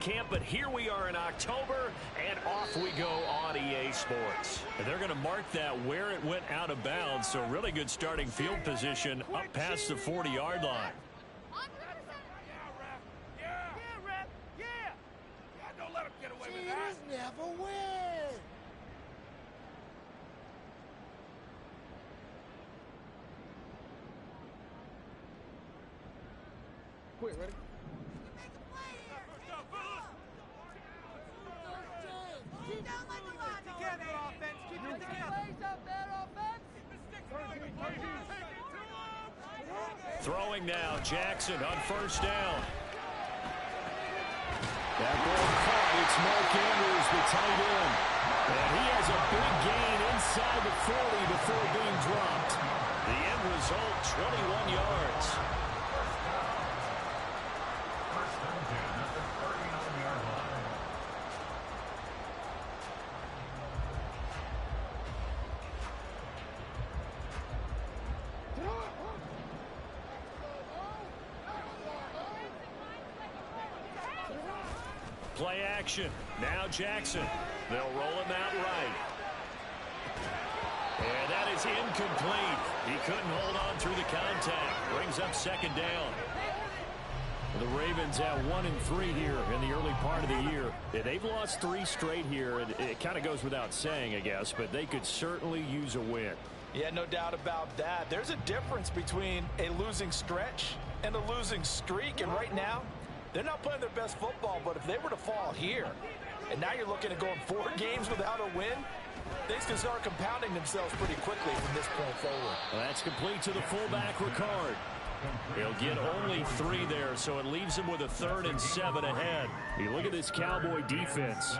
Camp, but here we are in October, and off we go on EA Sports. And they're going to mark that where it went out of bounds, so really good starting field position up past the 40-yard line. Don't let him get away with that. Never win. Quick, ready? Throwing now, Jackson on first down. That ball caught. It's Mark Andrews, the tight end. And he has a big gain inside the 40 before being dropped. The end result, 21 yards. Play action. Now Jackson. They'll roll him out right. And that is incomplete. He couldn't hold on through the contact. Brings up second down. The Ravens at 1-3 here in the early part of the year. They've lost 3 straight here, and it kind of goes without saying, I guess, but they could certainly use a win. Yeah, no doubt about that. There's a difference between a losing stretch and a losing streak, and right now, they're not playing their best football, but if they were to fall here, and now you're looking at going 4 games without a win, things can start compounding themselves pretty quickly from this point forward. Well, that's complete to the fullback, Ricard. He'll get only 3 there, so it leaves him with a 3rd and 7 ahead. You look at this Cowboy defense.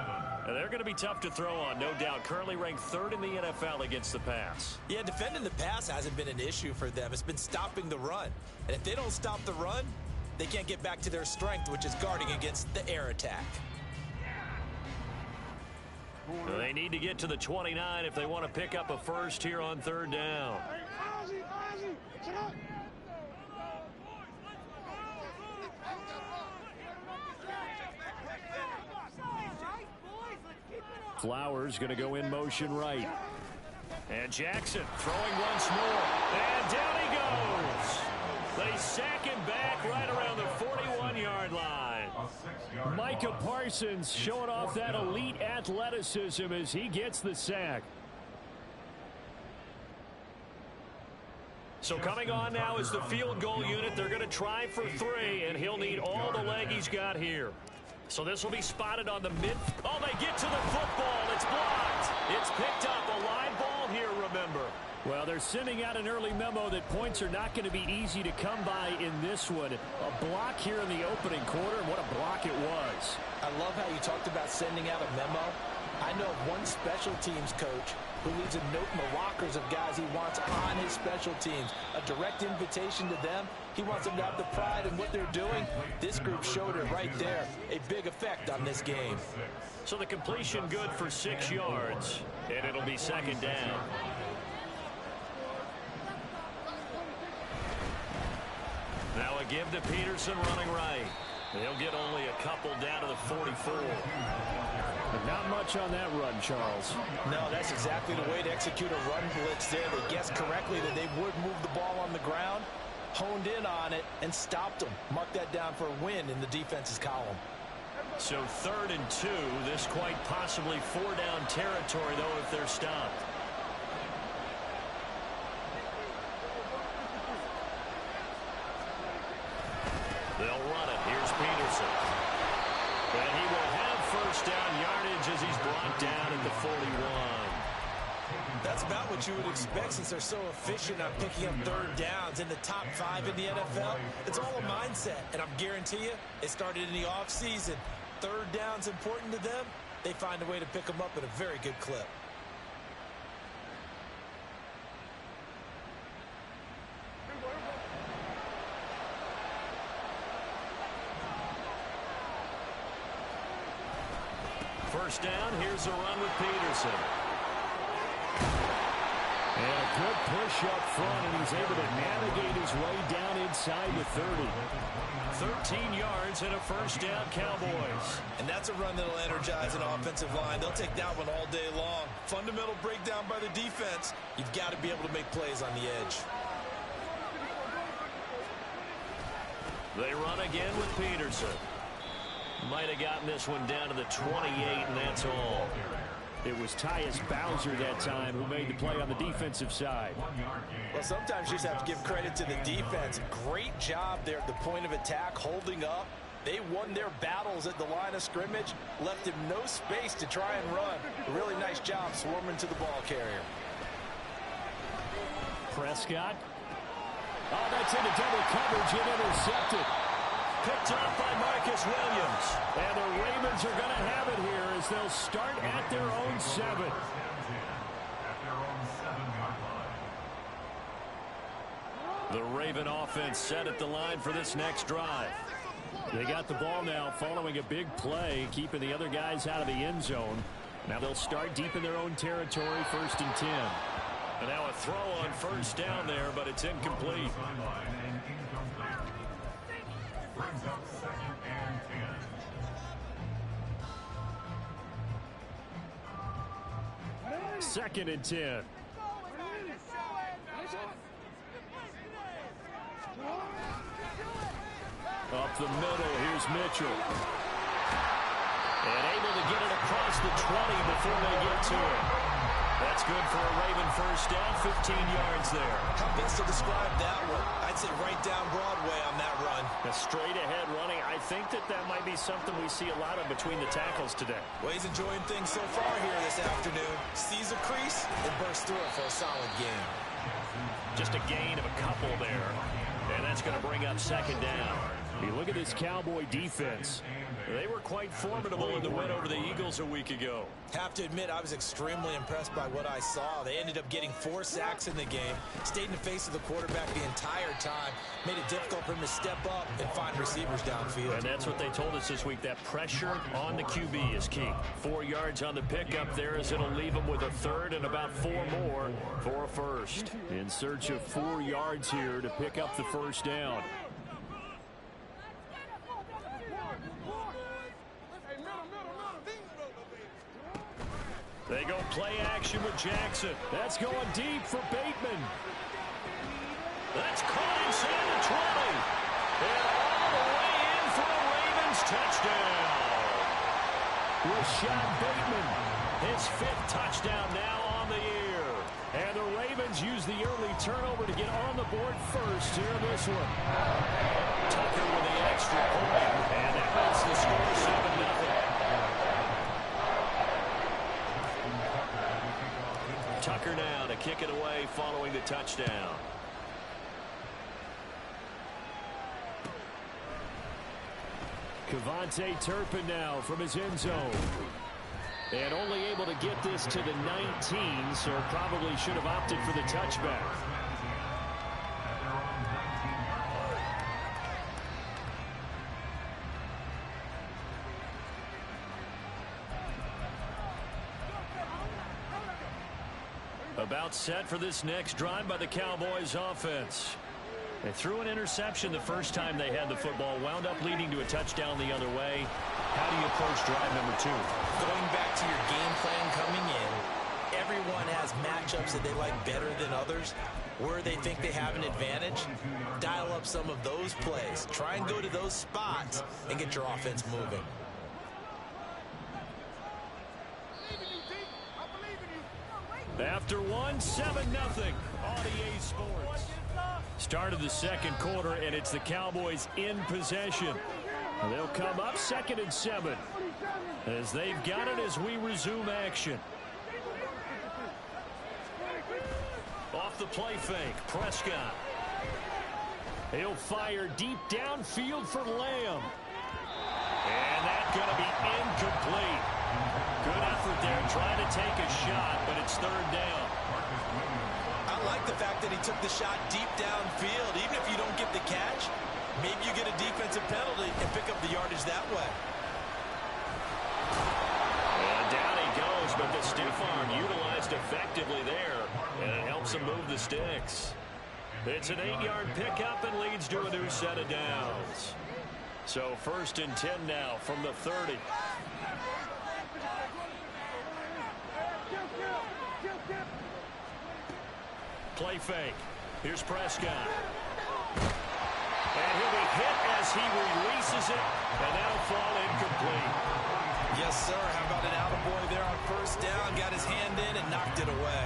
And they're going to be tough to throw on, no doubt. Currently ranked 3rd in the NFL against the pass. Yeah, defending the pass hasn't been an issue for them. It's been stopping the run. And if they don't stop the run, they can't get back to their strength, which is guarding against the air attack. So they need to get to the 29 if they want to pick up a first here on 3rd down. Flowers going to go in motion right. And Jackson throwing once more. And down he goes. They sack him back right around the 41-yard line. Micah Parsons showing off that elite athleticism as he gets the sack. So coming on now is the field goal unit. They're going to try for 3, and he'll need all the leg he's got here. So this will be spotted on the mid. Oh, they get to the football. It's blocked. It's picked up. A live ball here, remember. Well, they're sending out an early memo that points are not going to be easy to come by in this one. A block here in the opening quarter, and what a block it was. I love how you talked about sending out a memo. I know one special teams coach who leaves a note in the lockers of guys he wants on his special teams. A direct invitation to them. He wants them to have the pride in what they're doing. This group showed it right there. A big effect on this game. So the completion good for 6 yards, and it'll be 2nd down. Now a give to Peterson running right. They'll get only a couple down to the 44. But not much on that run, Charles. No, that's exactly the way to execute a run blitz there. They guessed correctly that they would move the ball on the ground, honed in on it, and stopped them. Mark that down for a win in the defense's column. So 3rd and 2. This quite possibly 4-down territory, though, if they're stopped. They'll run it. Here's Peterson. And he will have first down yardage as he's brought down at the 41. That's about what you would expect since they're so efficient on picking up 3rd downs in the top 5 in the NFL. It's all a mindset, and I'm guarantee you it started in the offseason. 3rd down's important to them. They find a way to pick them up at a very good clip. First down, here's a run with Peterson. And a good push up front, and he's able to navigate his way down inside the 30. 13 yards and a first down, Cowboys. And that's a run that'll energize an offensive line. They'll take that one all day long. Fundamental breakdown by the defense. You've got to be able to make plays on the edge. They run again with Peterson. Might have gotten this one down to the 28, and that's all. It was Tyus Bowser that time who made the play on the defensive side. Well, sometimes you just have to give credit to the defense. Great job there at the point of attack, holding up. They won their battles at the line of scrimmage, left him no space to try and run. A really nice job swarming to the ball carrier. Prescott. Oh, that's into double coverage and intercepted. Picked off by Marcus Williams. And the Ravens are going to have it here as they'll start at their own 7. The Raven offense set at the line for this next drive. They got the ball now following a big play, keeping the other guys out of the end zone. Now they'll start deep in their own territory, 1st and 10. And now a throw on first down there, but it's incomplete. Brings up 2nd and 10. 2nd and 10. Up the middle, here's Mitchell. And able to get it across the 20 before they get to it. That's good for a Raven first down, 15 yards there. How best to describe that one? I'd say right down Broadway on that run. A straight ahead running. I think that might be something we see a lot of between the tackles today. Well, he's enjoying things so far here this afternoon. Sees a crease and bursts through it for a solid game. Just a gain of a couple there. And that's going to bring up 2nd down. You look at this Cowboy defense. They were quite formidable in the win over the Eagles a week ago. Have to admit, I was extremely impressed by what I saw. They ended up getting 4 sacks in the game, stayed in the face of the quarterback the entire time, made it difficult for him to step up and find receivers downfield. And that's what they told us this week, that pressure on the QB is key. 4 yards on the pickup there as it'll leave him with a 3rd and about 4 more for a first. In search of 4 yards here to pick up the first down. They go play action with Jackson. That's going deep for Bateman. That's caught inside the 20. And all the way in for a Ravens touchdown. Rashad Bateman. His 5th touchdown now on the year. And the Ravens use the early turnover to get on the board first here in this one. Tucker with the extra point. And that makes the score 7-0. Tucker now to kick it away following the touchdown. Kevontae Turpin now from his end zone. And only able to get this to the 19, so probably should have opted for the touchback. About set for this next drive by the Cowboys offense. They threw an interception the first time they had the football, wound up leading to a touchdown the other way. How do you approach drive number 2? Going back to your game plan coming in, everyone has matchups that they like better than others. Where they think they have an advantage, dial up some of those plays. Try and go to those spots and get your offense moving. After one, 7-0 on EA Sports. Start of the 2nd quarter, and it's the Cowboys in possession. They'll come up 2nd and 7 as they've got it as we resume action. Off the play fake, Prescott. He'll fire deep downfield for Lamb. And that's going to be incomplete. Good effort there, trying to take a shot, but it's 3rd down. I like the fact that he took the shot deep downfield. Even if you don't get the catch, maybe you get a defensive penalty and pick up the yardage that way. And down he goes, but the stiff arm utilized used effectively there, and it helps them move the sticks. It's an 8-yard pickup and leads to a new set of downs. So 1st and 10 now from the 30. Play fake. Here's Prescott. And he'll be hit as he releases it, and that'll fall incomplete. Yes, sir. How about an attaboy there on 1st down? Got his hand in and knocked it away.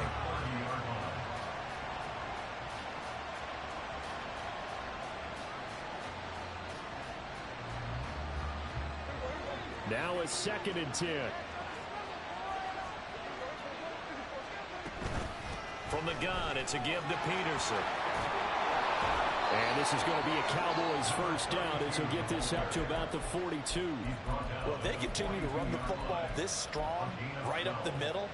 Now it's 2nd and 10. From the gun, it's a give to Peterson. And this is going to be a Cowboys 1st down as he'll get this up to about the 42. Well, if they continue to run the football this strong, right up the middle,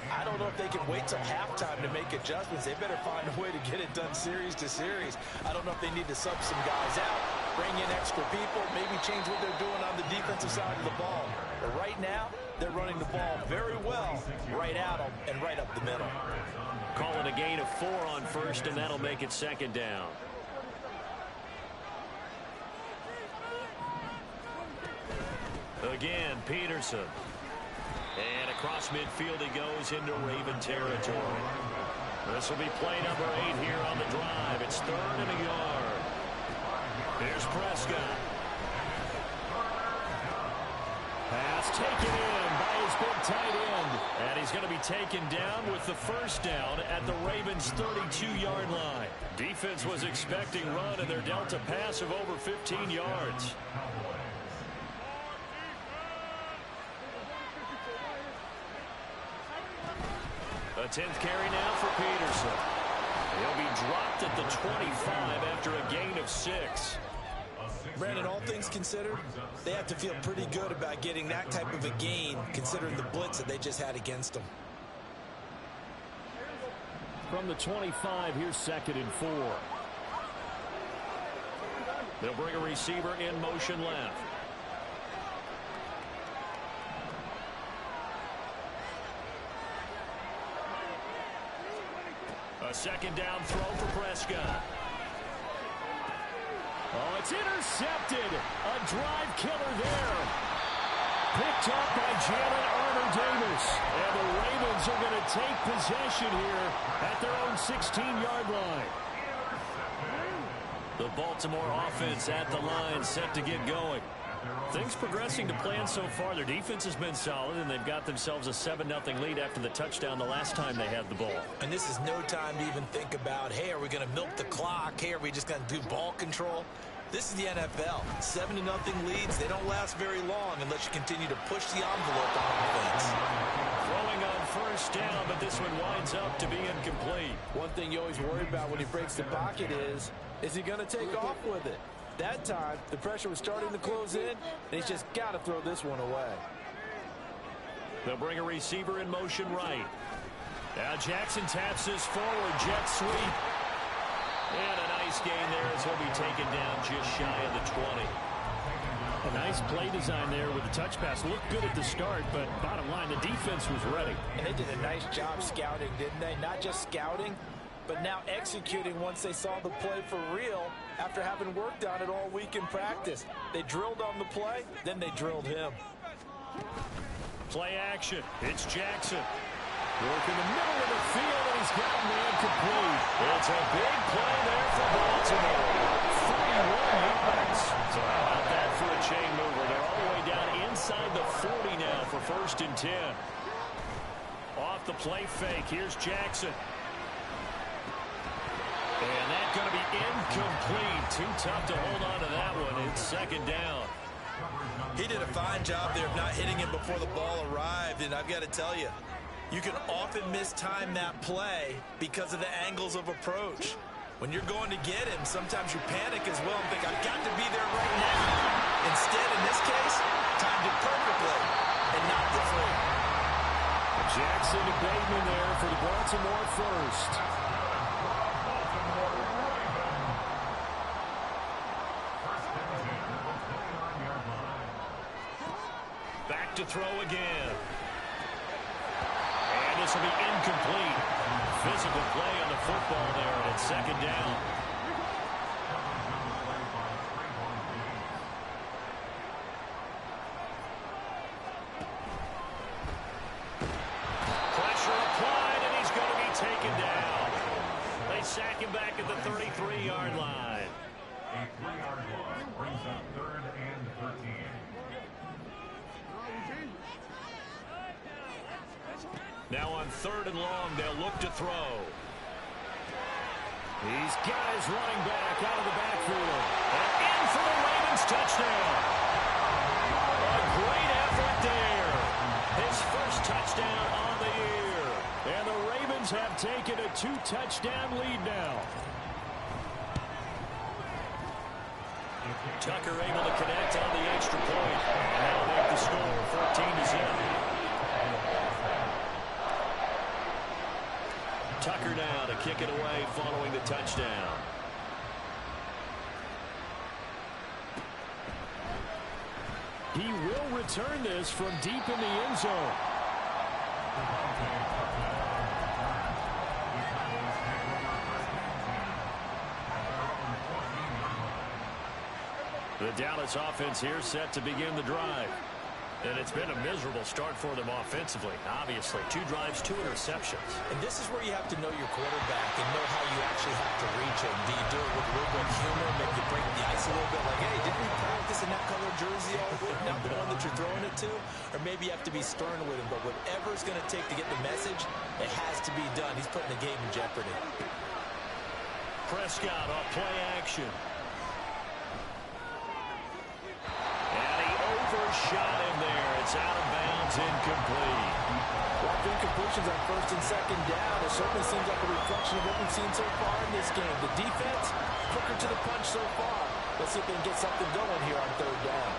I don't know if they can wait till halftime to make adjustments. They better find a way to get it done series to series. I don't know if they need to sub some guys out, bring in extra people, maybe change what they're doing on the defensive side of the ball. But right now, they're running the ball very well right at them and right up the middle. Calling a gain of 4 on 1st, and that'll make it 2nd down. Again, Peterson. And across midfield he goes into Raven territory. This will be play number 8 here on the drive. It's 3rd and a yard. Here's Prescott. Pass taken in by his big tight end. And he's going to be taken down with the 1st down at the Ravens' 32-yard line. Defense was expecting run, and they're dealt a pass of over 15 yards. A 10th carry now for Peterson. He'll be dropped at the 25 after a gain of 6. Brandon, all things considered, they have to feel pretty good about getting that type of a gain considering the blitz that they just had against them. From the 25, here's 2nd and 4. They'll bring a receiver in motion left. A 2nd down throw for Prescott. Oh, it's intercepted. A drive killer there. Picked up by Jalen Armour-Davis. And the Ravens are going to take possession here at their own 16-yard line. The Baltimore offense at the line, set to get going. Things progressing to plan so far. Their defense has been solid, and they've got themselves a 7-0 lead after the touchdown the last time they had the ball. And this is no time to even think about, hey, are we going to milk the clock? Hey, are we just going to do ball control? This is the NFL. 7-0 leads, they don't last very long unless you continue to push the envelope on offense. Throwing on 1st down, but this one winds up to be incomplete. One thing you always worry about when he breaks the pocket is he going to take off with it? That time, the pressure was starting to close in, and he's just got to throw this one away. They'll bring a receiver in motion right. Now Jackson taps his forward jet sweep. And a nice gain there as he'll be taken down just shy of the 20. A nice play design there with the touch pass. Looked good at the start, but bottom line, the defense was ready. And they did a nice job scouting, didn't they? Not just scouting, but now executing once they saw the play for real after having worked on it all week in practice. They drilled on the play, then they drilled him. Play action. It's Jackson. Work in the middle of the field, and he's got a man complete. It's a big play there for Baltimore. 31 yards. So how about that for a chain mover? They're all the way down inside the 40 now for 1st and 10. Off the play fake. Here's Jackson. And that's going to be incomplete. Too tough to hold on to that one. It's 2nd down. He did a fine job there of not hitting him before the ball arrived, and I've got to tell you, you can often mistime that play because of the angles of approach. When you're going to get him, sometimes you panic as well and think, I've got to be there right now. Instead, in this case, timed it perfectly and knocked it free. Jackson to Bateman there for the Baltimore 1st. Back to throw again. And this will be incomplete. Physical play on the football there, and it's second down. Pressure applied, and he's going to be taken down. They sack him back at the 33-yard line. A 3-yard loss brings up 3rd and 13. Now on 3rd and long, they'll look to throw. He's got his running back out of the backfield. And in for the Ravens touchdown. A great effort there. His first touchdown on the year. And the Ravens have taken a 2-touchdown lead now. Tucker able to connect on the extra point. And that'll make the score 14-0. Tucker now to kick it away following the touchdown. He will return this from deep in the end zone. The Dallas offense here set to begin the drive. And it's been a miserable start for them offensively. Obviously, 2 drives, 2 interceptions. And this is where you have to know your quarterback and know how you actually have to reach him. Do you do it with a little bit of humor, maybe you break the ice a little bit, like, hey, didn't we practice in that color jersey all week, not the one that you're throwing it to? Or maybe you have to be stern with him, but whatever it's going to take to get the message, it has to be done. He's putting the game in jeopardy. Prescott off play action. And he overshot him there. It's out of bounds, incomplete. Well, incompletions on 1st and 2nd down. It certainly seems like a reflection of what we've seen so far in this game. The defense, quicker to the punch so far. Let's see if they can get something going here on 3rd down.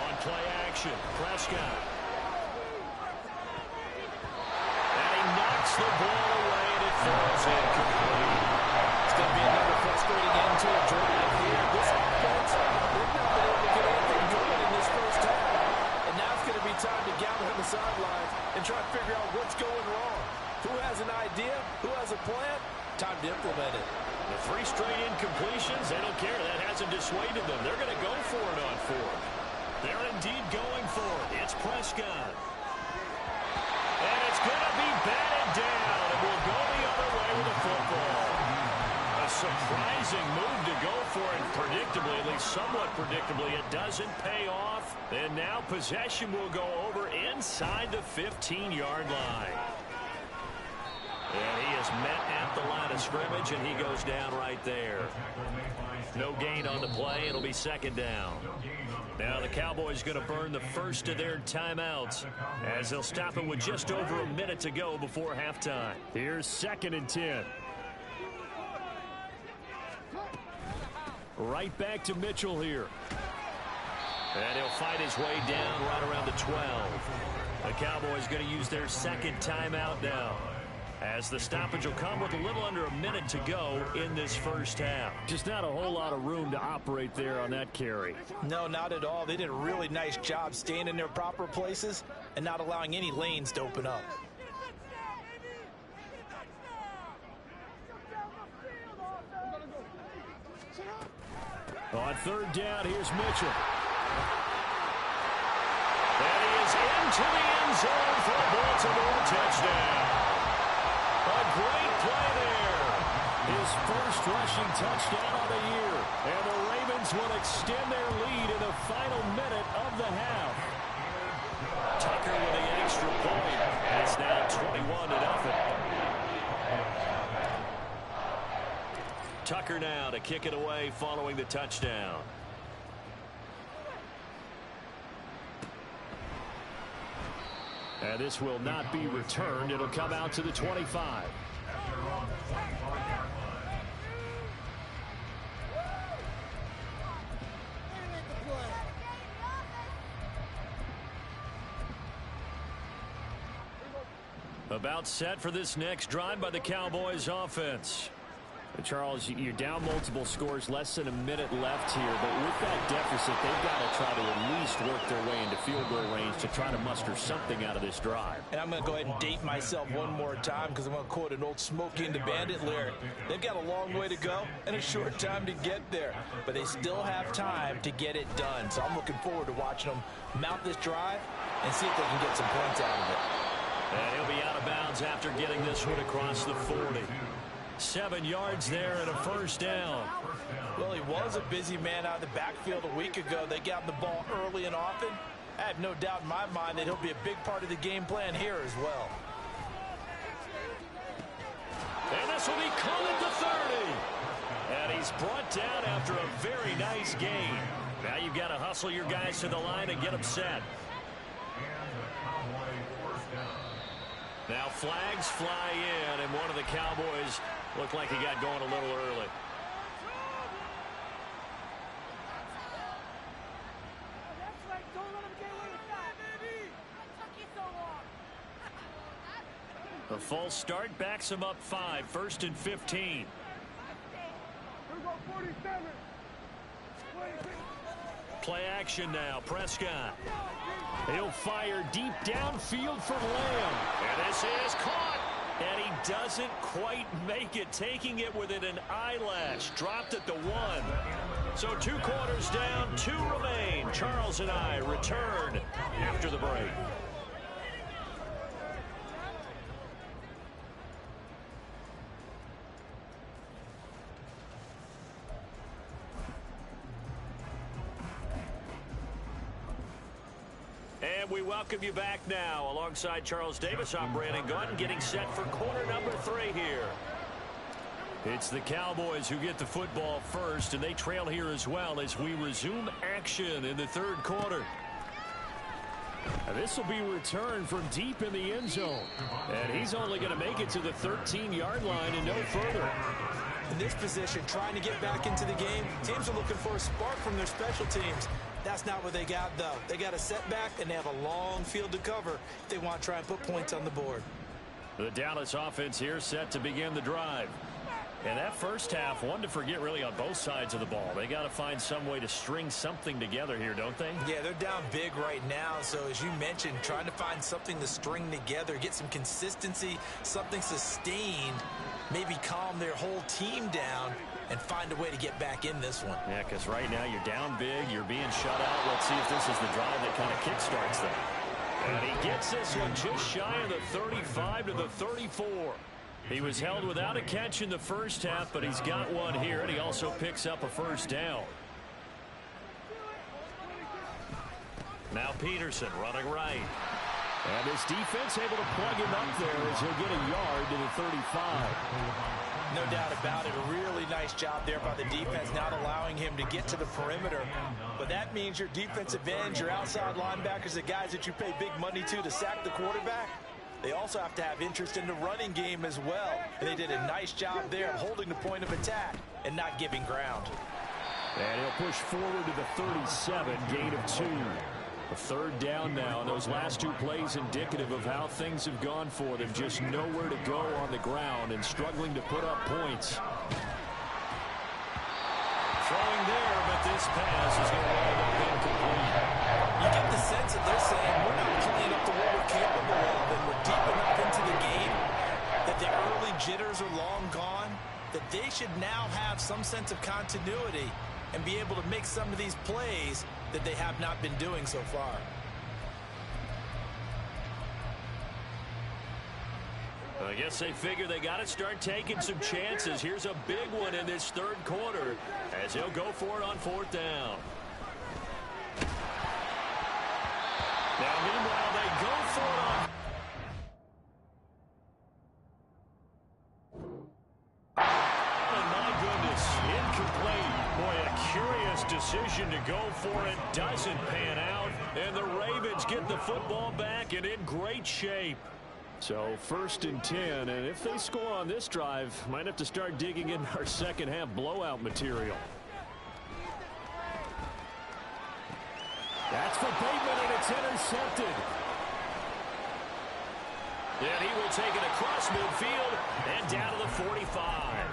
On play action, Prescott. And he knocks the ball away, and it falls incomplete. It's going to be another frustrating end to a drive here. This offense, they've not been able to get anything going in this first half. And now it's going to be time to gather on the sidelines and try to figure out what's going wrong. Who has an idea? Who has a plan? Time to implement it. The 3 straight incompletions, they don't care. That hasn't dissuaded them. They're going to go for it on 4th. They're indeed going for it. It's Prescott. And it's going to be batted down, and we'll go the other way with the football. A surprising move to go for it, predictably, at least somewhat predictably. It doesn't pay off, and now possession will go over inside the 15-yard line. And he is met at the line of scrimmage, and he goes down right there. No gain on the play. It'll be 2nd down. Now the Cowboys going to burn the first of their timeouts as they'll stop it with just over a minute to go before halftime. Here's 2nd and 10. Right back to Mitchell here. And he'll fight his way down right around the 12. The Cowboys going to use their 2nd timeout now, as the stoppage will come with a little under a minute to go in this first half. Just not a whole lot of room to operate there on that carry. No, not at all. They did a really nice job staying in their proper places and not allowing any lanes to open up. On 3rd down, here's Mitchell. And he is into the end zone for a Baltimore touchdown. A great play there. His first rushing touchdown of the year. And the Ravens will extend their lead in the final minute of the half. Tucker with the extra point. It's now 21-0. Tucker now to kick it away following the touchdown. And this will not be returned. It'll come out to the 25. About set for this next drive by the Cowboys offense. Charles, you're down multiple scores, less than a minute left here, but with that deficit, they've got to try to at least work their way into field goal range to try to muster something out of this drive. And I'm going to go ahead and date myself one more time because I'm going to quote an old Smokey and the Bandit lyric. They've got a long way to go and a short time to get there, but they still have time to get it done. So I'm looking forward to watching them mount this drive and see if they can get some points out of it. And he'll be out of bounds after getting this one across the 40. 7 yards there and a first down. Well, he was a busy man out of the backfield a week ago. They got the ball early and often. I have no doubt in my mind that he'll be a big part of the game plan here as well. And this will be coming to 30. And he's brought down after a very nice gain. Now you've got to hustle your guys to the line and get them set. Now flags fly in, and one of the Cowboys looked like he got going a little early. A false start backs him up 5, 1st and 15. Play action now, Prescott. He'll fire deep downfield for Lamb. And this is caught. And he doesn't quite make it, taking it within an eyelash. Dropped at the 1. So 2 quarters down, 2 remain. Charles and I return after the break. And we welcome you back now alongside Charles Davis. I'm Brandon Gaudin, getting set for quarter number 3 here. It's the Cowboys who get the football first, and they trail here as well as we resume action in the 3rd quarter. This will be returned from deep in the end zone. And he's only going to make it to the 13-yard line and no further. In this position, trying to get back into the game, teams are looking for a spark from their special teams. That's not what they got, though. They got a setback, and they have a long field to cover if they want to try and put points on the board. The Dallas offense here set to begin the drive. And that first half, one to forget really on both sides of the ball. They got to find some way to string something together here, don't they? Yeah, they're down big right now. So as you mentioned, trying to find something to string together, get some consistency, something sustained, maybe calm their whole team down and find a way to get back in this one. Yeah, because right now you're down big, you're being shut out. Let's see if this is the drive that kind of kickstarts them. And he gets this one just shy of the 35 to the 34. He was held without a catch in the first half, but he's got one here, and he also picks up a first down. Now Peterson running right. And his defense able to plug him up there as he'll get a yard to the 35. No doubt about it. A really nice job there by the defense, not allowing him to get to the perimeter. But that means your defensive ends, your outside linebackers, the guys that you pay big money to sack the quarterback, they also have to have interest in the running game as well. And they did a nice job there of holding the point of attack and not giving ground. And he'll push forward to the 37, gain of 2. A 3rd down now, and those last 2 plays indicative of how things have gone for them. Just nowhere to go on the ground and struggling to put up points. Throwing there, but this pass is going to wind up incomplete. You get the sense that they're saying we're not playing up to what we're capable of, and we're deep enough into the game that the early jitters are long gone, that they should now have some sense of continuity and be able to make some of these plays that they have not been doing so far. I guess they figure they got to start taking some chances. Here's a big one in this 3rd quarter as he'll go for it on 4th down. Now, meanwhile, they go for it on. Oh, my goodness, incomplete. Boy, a curious decision to go for it. Doesn't pan out, and the Ravens get the football back and in great shape. So 1st and 10, and if they score on this drive, might have to start digging in our second half blowout material. That's for Bateman, and it's intercepted. And he will take it across midfield and down to the 45.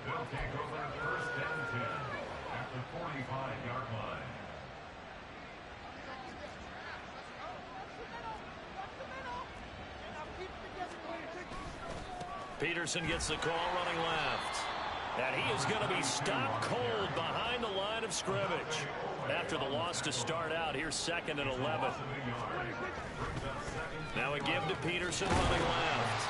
They'll take over first and 10 at the 45-yard line. Peterson gets the call running left. And he is going to be stopped cold behind the line of scrimmage. After the loss to start out, here's 2nd and 11. Now a give to Peterson running left.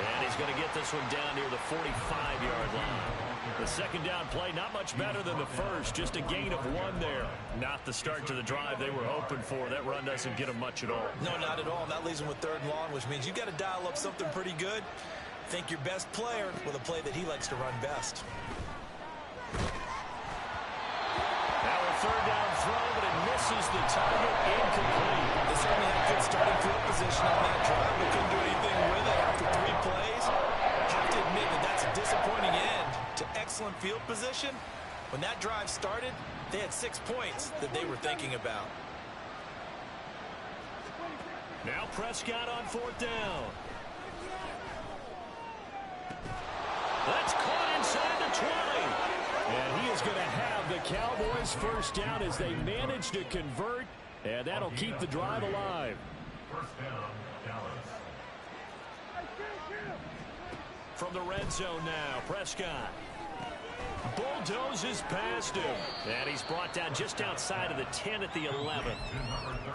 And he's going to get this one down near the 45-yard line. The second down play, not much better than the first, just a gain of 1 there. Not the start to the drive they were hoping for. That run doesn't get them much at all. No, not at all. And that leaves them with 3rd and long, which means you got to dial up something pretty good. Think your best player with a play that he likes to run best. Now a 3rd down throw, but it misses the target, incomplete. They certainly had good starting field position on that drive, but couldn't do anything with it after 3 plays. Have to admit that that's a disappointing end to excellent field position. When that drive started, they had 6 points that they were thinking about. Now Prescott on 4th down. That's caught inside the 20. And he is going to have the Cowboys first down as they manage to convert. And that'll keep the drive alive. First down, Dallas. From the red zone now, Prescott bulldozes past him. And he's brought down just outside of the 10 at the 11.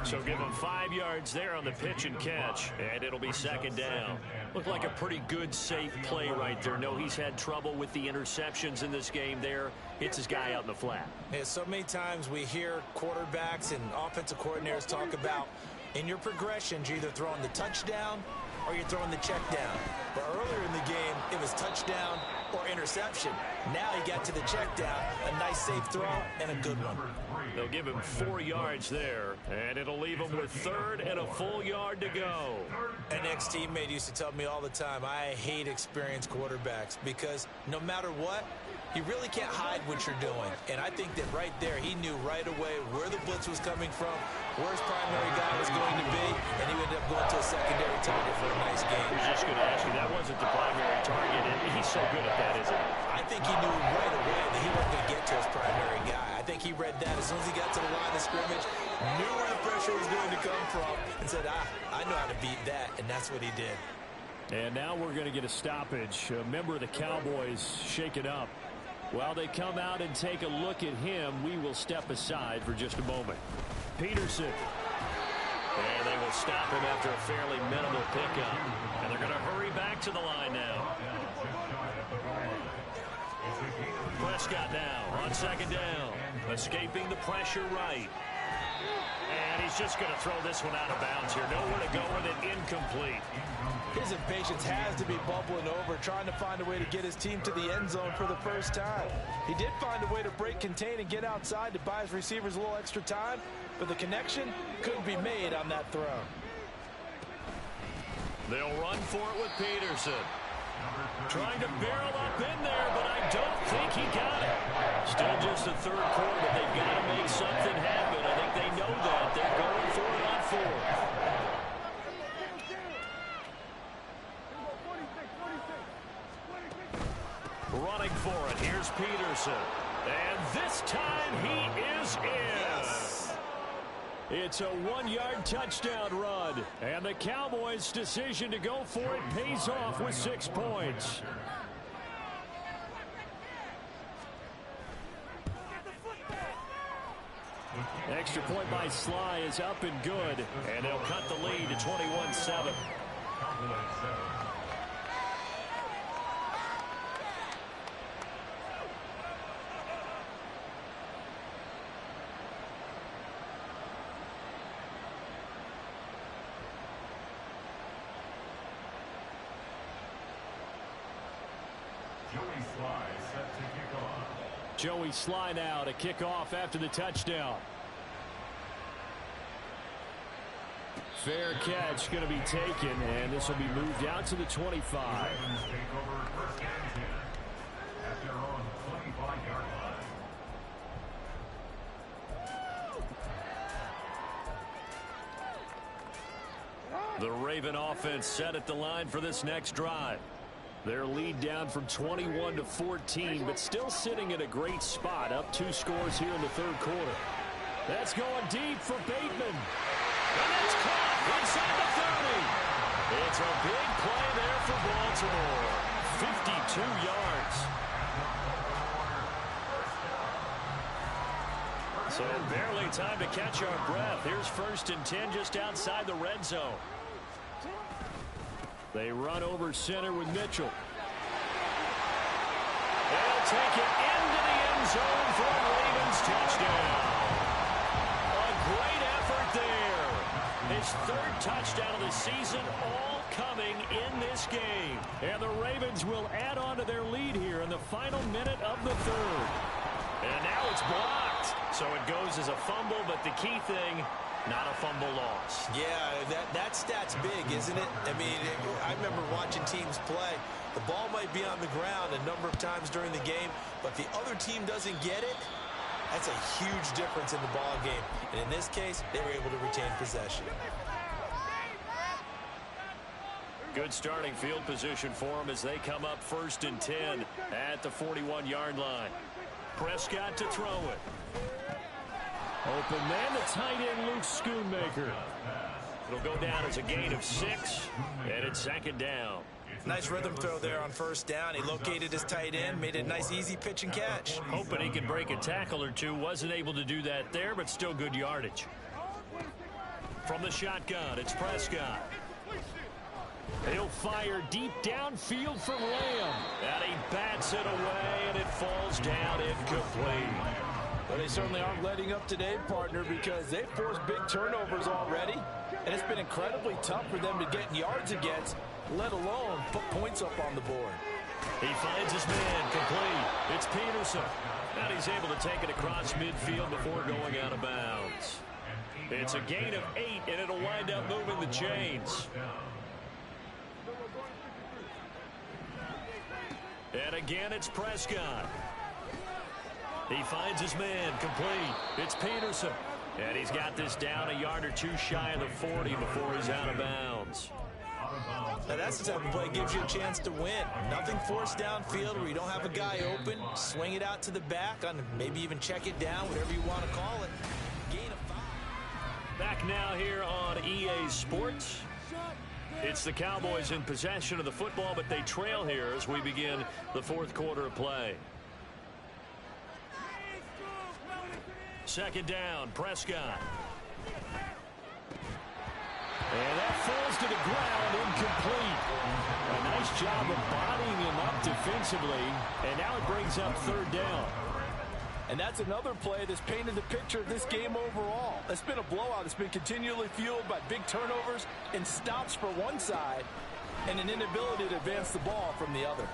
So give him 5 yards there on the pitch and catch. And it'll be 2nd down. Looked like a pretty good, safe play right there. No, he's had trouble with the interceptions in this game there. Hits his guy out in the flat. Yeah, so many times we hear quarterbacks and offensive coordinators talk about in your progressions, you're either throwing the touchdown or you're throwing the check down. But earlier in the game, it was touchdown or interception. Now he got to the check down, a nice safe throw, and a good one. They'll give him 4 yards there, and it'll leave him with 3rd and a full yard to go. An ex-teammate used to tell me all the time, I hate experienced quarterbacks because no matter what, you really can't hide what you're doing. And I think that right there, he knew right away where the blitz was coming from, where his primary guy was going to be, and he ended up going to a secondary target for a nice game. I was just going to ask you, that wasn't the primary target, and he's so good at that, isn't he? I think he knew right away that he wasn't going to get to his primary guy. I think he read that as soon as he got to the line of scrimmage, knew where the pressure was going to come from, and said, I know how to beat that, and that's what he did. And now we're going to get a stoppage. A member of the Cowboys shaken up. While they come out and take a look at him, we will step aside for just a moment. Peterson. And they will stop him after a fairly minimal pickup. And they're going to hurry back to the line now. Prescott now on 2nd down. Escaping the pressure right. And he's just going to throw this one out of bounds here. Nowhere to go with it. Incomplete. His impatience has to be bubbling over, trying to find a way to get his team to the end zone for the first time. He did find a way to break contain and get outside to buy his receivers a little extra time, but the connection couldn't be made on that throw. They'll run for it with Peterson. Trying to barrel up in there, but I don't think he got it. Still just the 3rd quarter, but they've got to make something happen. I think they know that. They're going for it on 4th. Running for it. Here's Peterson. And this time he is in. Yes. It's a 1-yard touchdown run. And the Cowboys' decision to go for it pays off with 6 points. Extra point by Sly is up and good. And they'll cut the lead to 21-7. Joey Sly now to kick off after the touchdown. Fair catch going to be taken, and this will be moved out to the 25. The Raven offense set at the line for this next drive. Their lead down from 21 to 14, but still sitting in a great spot, up 2 scores here in the third quarter. That's going deep for Bateman. And that's caught inside the 30. It's a big play there for Baltimore. 52 yards. So barely time to catch our breath. Here's 1st and 10 just outside the red zone. They run over center with Mitchell. They'll take it into the end zone for a Ravens touchdown. A great effort there. His 3rd touchdown of the season, all coming in this game. And the Ravens will add on to their lead here in the final minute of the 3rd. And now it's blocked. So it goes as a fumble, but the key thing, not a fumble loss. Yeah, that stat's big, isn't it? I mean, I remember watching teams play. The ball might be on the ground a number of times during the game, but if the other team doesn't get it, that's a huge difference in the ball game. And in this case, they were able to retain possession. Good starting field position for them as they come up 1st and 10 at the 41-yard line. Prescott to throw it. Open man, the tight end, Luke Schoonmaker. It'll go down as a gain of 6, and it's 2nd down. Nice rhythm throw there on 1st down. He located his tight end, made it a nice, easy pitch and catch. Hoping he can break a tackle or two. Wasn't able to do that there, but still good yardage. From the shotgun, it's Prescott. He'll fire deep downfield for Lamb. And he bats it away, and it falls down incomplete. Well, they certainly aren't letting up today, partner, because they've forced big turnovers already. And it's been incredibly tough for them to get yards against, let alone put points up on the board. He finds his man complete. It's Peterson. And he's able to take it across midfield before going out of bounds. It's a gain of 8, and it'll wind up moving the chains. And again, it's Prescott. He finds his man complete. It's Peterson. And he's got this down a yard or 2 shy of the 40 before he's out of bounds. Now that's the type of play that gives you a chance to win. Nothing forced downfield where you don't have a guy open. Swing it out to the back, on maybe even check it down, whatever you want to call it. Gain of 5. Back now here on EA Sports. It's the Cowboys in possession of the football, but they trail here as we begin the 4th quarter of play. 2nd down, Prescott. And that falls to the ground, incomplete. A nice job of bodying him up defensively, and now it brings up 3rd down. And that's another play that's painted the picture of this game overall. It's been a blowout. It's been continually fueled by big turnovers and stops for one side and an inability to advance the ball from the other.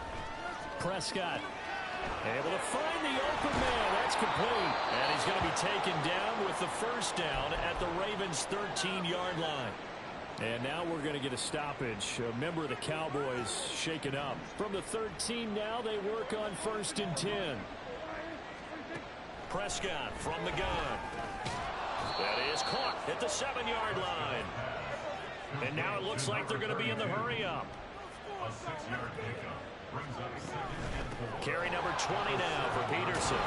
Prescott able to find the open man. That's complete. And he's going to be taken down with the 1st down at the Ravens' 13-yard line. And now we're going to get a stoppage. A member of the Cowboys shaken up. From the 13 now, they work on 1st and 10. Prescott from the gun. That is caught at the 7-yard line. And now it looks like they're going to be in the hurry-up. A 6-yard pickup brings up 2nd and 4. Carry number 20 now for Peterson.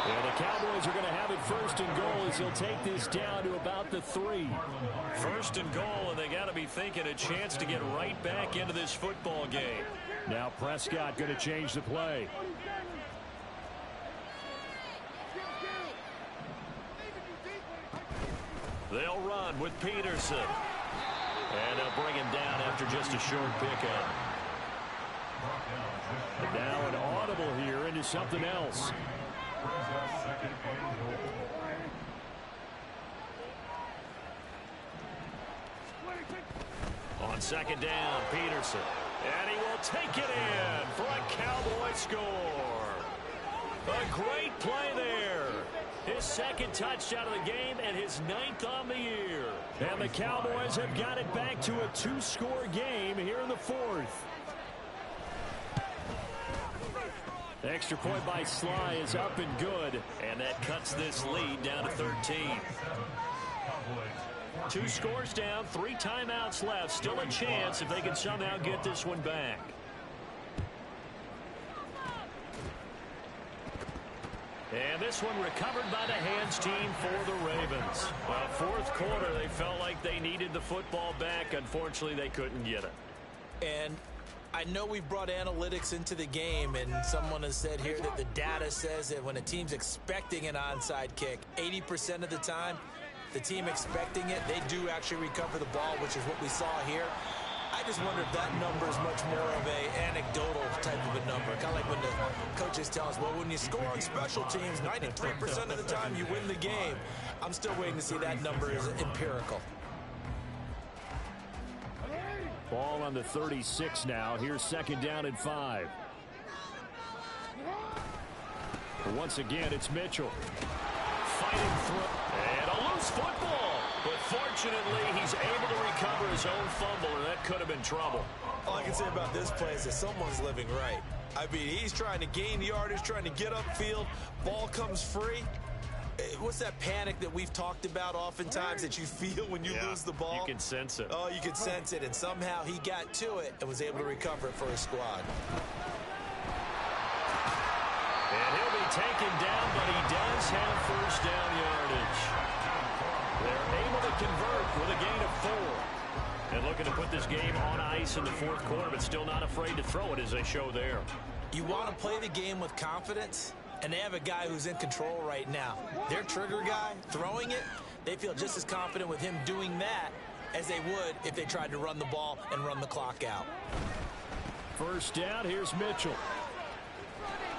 And the Cowboys are going to have it 1st and goal as he'll take this down to about the 3. 1st and goal, and they got to be thinking a chance to get right back into this football game. Now Prescott going to change the play. They'll run with Peterson. And they'll bring him down after just a short pickup. Now an audible here into something else. Brings up 2nd and goal. On 2nd down, Peterson. And he will take it in for a Cowboy score. A great play there. His 2nd touchdown of the game and his 9th on the year. And the Cowboys have got it back to a 2-score game here in the 4th. Extra point by Sly is up and good. And that cuts this lead down to 13. Cowboys 2 scores down, 3 timeouts left. Still a chance if they can somehow get this one back. And this one recovered by the hands team for the Ravens. Well, fourth quarter, they felt like they needed the football back. Unfortunately, they couldn't get it. And I know we've brought analytics into the game, and someone has said here that the data says that when a team's expecting an onside kick, 80% of the time, the team expecting it, they do actually recover the ball, which is what we saw here. I just wonder if that number is much more of a anecdotal type of a number. Kind of like when the coaches tell us, well, when you score on special teams, 93% of the time you win the game. I'm still waiting to see that number is empirical. Ball on the 36 now. Here's 2nd down and 5. Once again, it's Mitchell. Fighting through. And a loose football. But fortunately, he's able to recover his own fumble, or that could have been trouble. All I can say about this play is that someone's living right. I mean, he's trying to gain yardage, trying to get upfield. Ball comes free. What's that panic that we've talked about oftentimes that you feel when you lose the ball? You can sense it. Oh, you can sense it, and somehow he got to it and was able to recover it for his squad. And he'll be taken down, but he does have first down yardage. They're able to convert with a gain of 4. And looking to put this game on ice in the fourth quarter, but still not afraid to throw it as they show there. You want to play the game with confidence, and they have a guy who's in control right now. Their trigger guy, throwing it, they feel just as confident with him doing that as they would if they tried to run the ball and run the clock out. First down, here's Mitchell.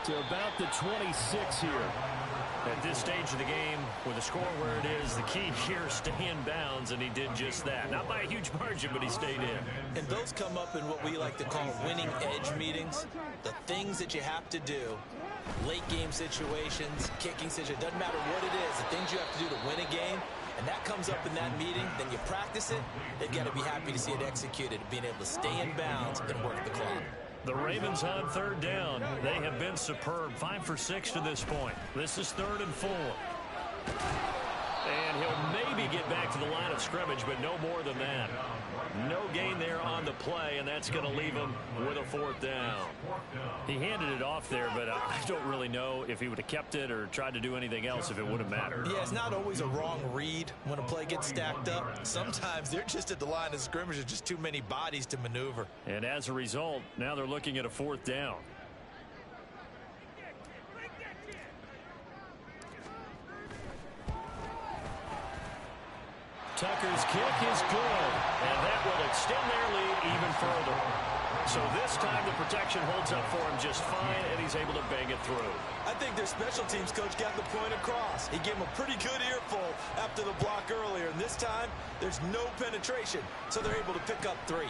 To about the 26 here. At this stage of the game, with the score where it is, the key here, stay in bounds, and he did just that. Not by a huge margin, but he stayed in. And those come up in what we like to call winning edge meetings. The things that you have to do, late game situations, kicking situations, doesn't matter what it is, the things you have to do to win a game, and that comes up in that meeting, then you practice it, they've got to be happy to see it executed, being able to stay in bounds and work the clock. The Ravens on 3rd down. They have been superb. 5 for 6 to this point. This is 3rd and 4. And he'll maybe get back to the line of scrimmage, but no more than that. No gain there on the play, and that's going to leave him with a 4th down. He handed it off there, but I don't really know if he would have kept it or tried to do anything else if it would have mattered. Yeah, it's not always a wrong read when a play gets stacked up. Sometimes they're just at the line of scrimmage. There's just too many bodies to maneuver. And as a result, now they're looking at a 4th down. Tucker's kick is good, and that will extend their lead even further. So this time the protection holds up for him just fine, and he's able to bang it through. I think their special teams coach got the point across. He gave him a pretty good earful after the block earlier, and this time there's no penetration, so they're able to pick up 3.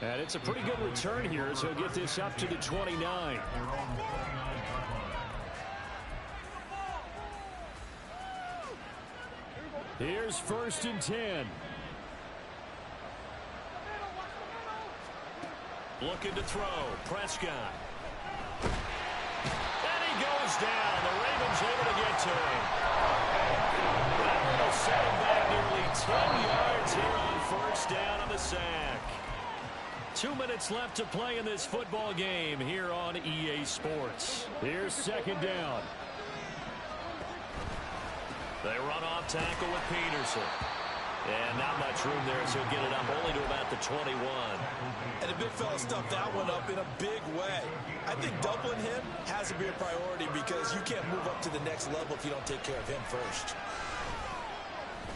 And it's a pretty good return here, so he'll get this up to the 29. Here's 1st and 10. Looking to throw. Prescott. And he goes down. The Ravens able to get to him. That will set him back nearly 10 yards here on 1st down on the sack. 2 minutes left to play in this football game here on EA Sports. Here's 2nd down. They run off tackle with Peterson. And not much room there, so get it up only to about the 21. And the big fella stuffed that one up in a big way. I think doubling him has to be a priority because you can't move up to the next level if you don't take care of him first.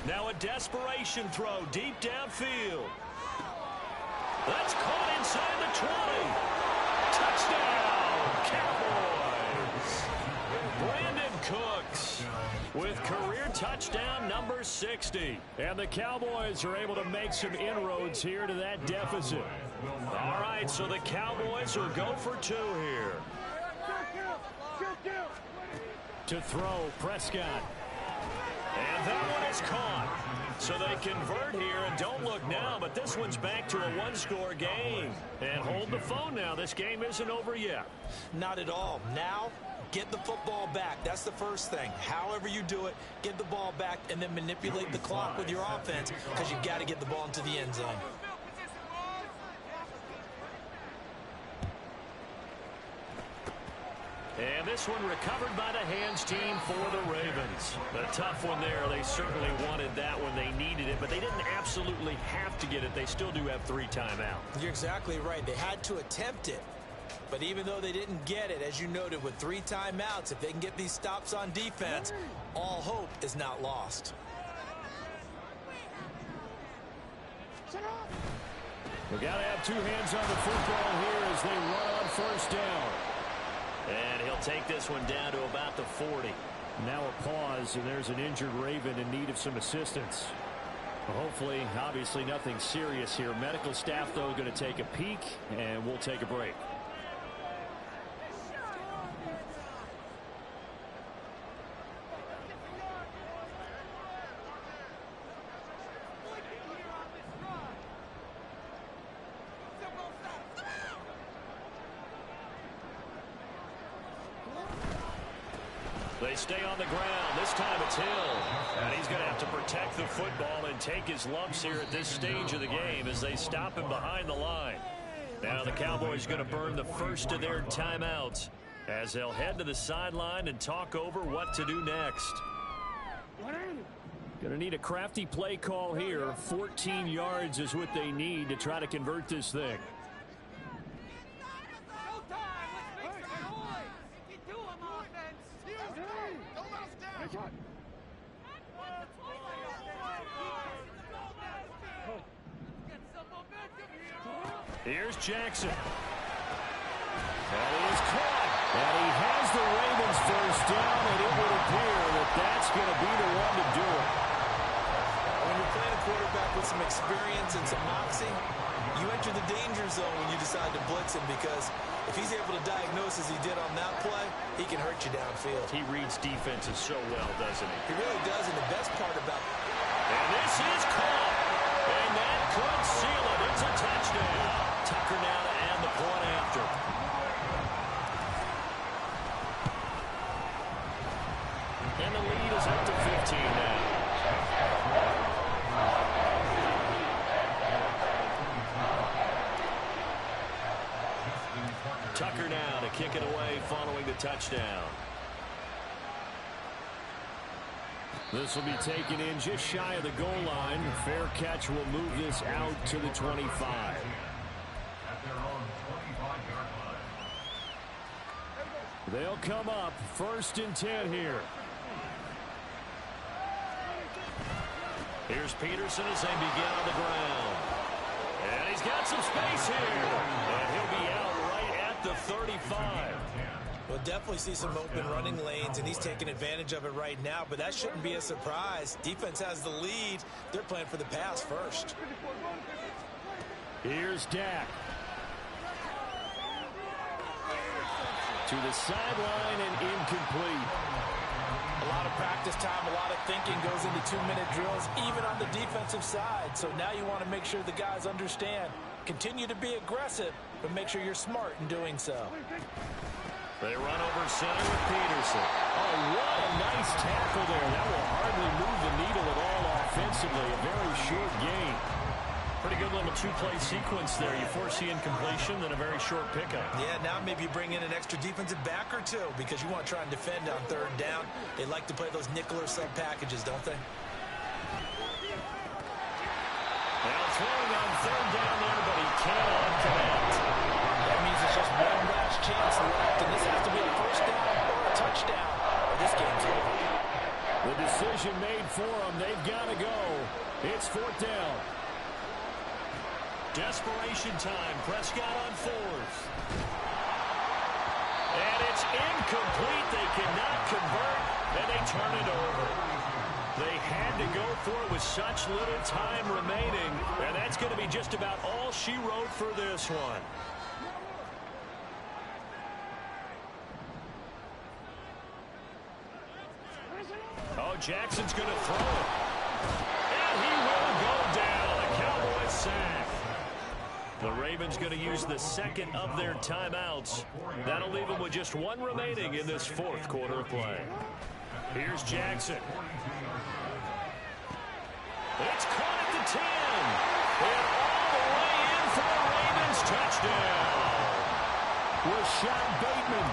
Now a desperation throw deep downfield. That's caught inside the 20. Touchdown, Cowboys. Brandon Cooks with career touchdown number 60. And the Cowboys are able to make some inroads here to that deficit. All right, so the Cowboys will go for 2 here. To throw, Prescott. And that one is caught. So they convert here, and don't look now, but this one's back to a 1-score game. And hold the phone now. This game isn't over yet. Not at all. Now, Get the football back. That's the first thing. However you do it, get the ball back and then manipulate the clock with your offense because you've got to get the ball into the end zone. And this one recovered by the hands team for the Ravens. A tough one there. They certainly wanted that when they needed it, but they didn't absolutely have to get it. They still do have 3 timeouts. You're exactly right. They had to attempt it. But even though they didn't get it, as you noted, with 3 timeouts, if they can get these stops on defense, all hope is not lost. We've got to have 2 hands on the football here as they run on first down. And he'll take this one down to about the 40. Now a pause, and there's an injured Raven in need of some assistance. Hopefully, obviously nothing serious here. Medical staff, though, going to take a peek, and we'll take a break. They stay on the ground. This time it's Hill. And he's going to have to protect the football and take his lumps here at this stage of the game as they stop him behind the line. Now the Cowboys going to burn the first of their timeouts as they'll head to the sideline and talk over what to do next. Going to need a crafty play call here. 14 yards is what they need to try to convert this thing. Here's Jackson. And he is caught. And he has the Ravens first down, and it would appear that that's going to be the one to do it. When you're playing a quarterback with some experience and some moxie, you enter the danger zone when you decide to blitz him, because if he's able to diagnose as he did on that play, he can hurt you downfield. He reads defenses so well, doesn't he? He really does, and the best part about it. And this is caught. And that could seal it. It's a touchdown. Tucker now to add the point after. And the lead is up to 15 now. Tucker now to kick it away following the touchdown. This will be taken in just shy of the goal line. Fair catch will move this out to the 25. At their own 25-yard line. They'll come up 1st and 10 here. Here's Peterson as they begin on the ground. And he's got some space here. And he'll be out right at the 35. We'll definitely see some open running lanes, and he's taking advantage of it right now, but that shouldn't be a surprise. Defense has the lead. They're playing for the pass first. Here's Dak. To the sideline and incomplete. A lot of practice time, a lot of thinking goes into 2-minute drills, even on the defensive side. So now you want to make sure the guys understand. Continue to be aggressive, but make sure you're smart in doing so. They run over center with Peterson. Oh, what a nice tackle there. That will hardly move the needle at all offensively. A very short gain. Pretty good little 2-play sequence there. You force the incompletion, then a very short pickup. Yeah, now maybe you bring in an extra defensive back or two because you want to try and defend on 3rd down. They like to play those nickel or sub packages, don't they? Now throwing on 3rd down there, but he cannot connect. That means it's just one last chance left, and this has to be a 1st down or a touchdown, or this game's over. The decision made for them. They've got to go. It's 4th down. Desperation time. Prescott on 4th. And it's incomplete. They cannot convert, and they turn it over. They had to go for it with such little time remaining, and that's going to be just about all she wrote for this one. Oh, Jackson's going to throw it. And he will go down. A Cowboys sack. The Ravens going to use the second of their timeouts. That'll leave them with just one remaining in this fourth quarter of play. Here's Jackson. It's caught at the 10. And all the way in for the Ravens touchdown. Rashad Bateman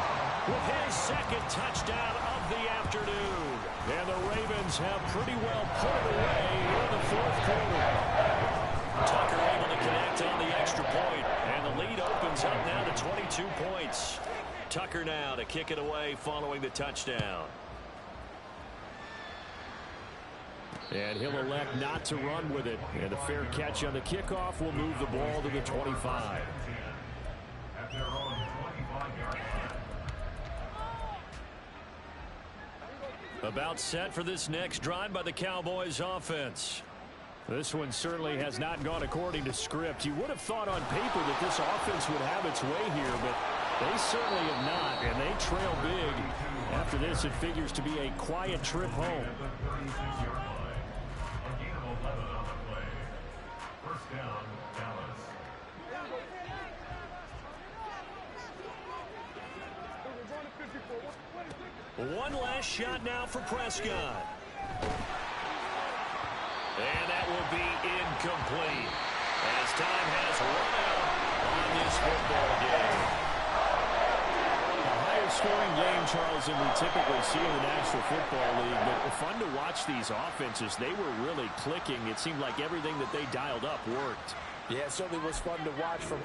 with his second touchdown of the afternoon. And the Ravens have pretty well put it away in the fourth quarter. Tucker able to connect on the extra point, and the lead opens up now to 22 points. Tucker now to kick it away following the touchdown. And he'll elect not to run with it. And a fair catch on the kickoff will move the ball to the 25. At their own 25-yard line. About set for this next drive by the Cowboys offense. This one certainly has not gone according to script. You would have thought on paper that this offense would have its way here, but they certainly have not, and they trail big. After this, it figures to be a quiet trip home. At the 36-yard line. A gain of 11 on the play. First down, Dallas. One last shot now for Prescott. And that will be incomplete as time has run out on this football game. A higher scoring game, Charles, than we typically see in the National Football League. But fun to watch these offenses. They were really clicking. It seemed like everything that they dialed up worked. Yeah, it certainly was fun to watch from